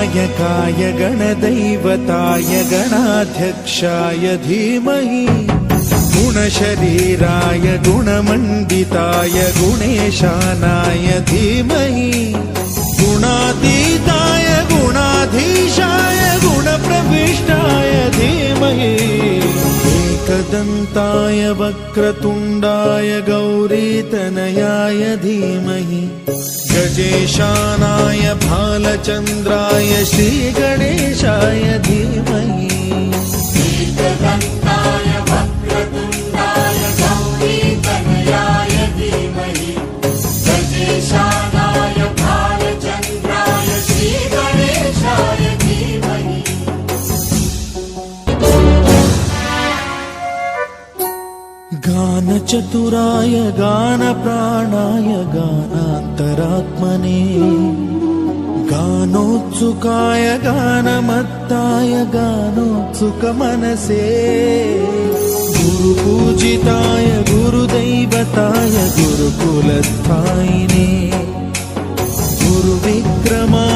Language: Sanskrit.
गणनायकाय गणदैवताय गणाध्यक्षाय धीमहि गुणशरीराय गुणमण्डिताय गुणेशानाय धीमहि गुणातीताय गुणाधीशाय गुणप्रविष्टाय धीमहि एकदन्ताय वक्रतुण्डाय गौरीतनयाय धीमहि गजेशानाय भालचन्द्राय श्रीगणेशाय धीमहि एकदन्ताय वक्रतुण्डाय गौरीतनयाय धीमहि गजेशानाय भालचन्द्राय श्रीगणेशाय धीमहि गानचतुराय गानप्राणाय गानान्तरात्मने गानोत्सुकाय गानमत्ताय गानोत्सुकमनसे गुरुपूजिताय गुरुदैवताय गुरुकुलस्थायिने गुरुविक्रमाय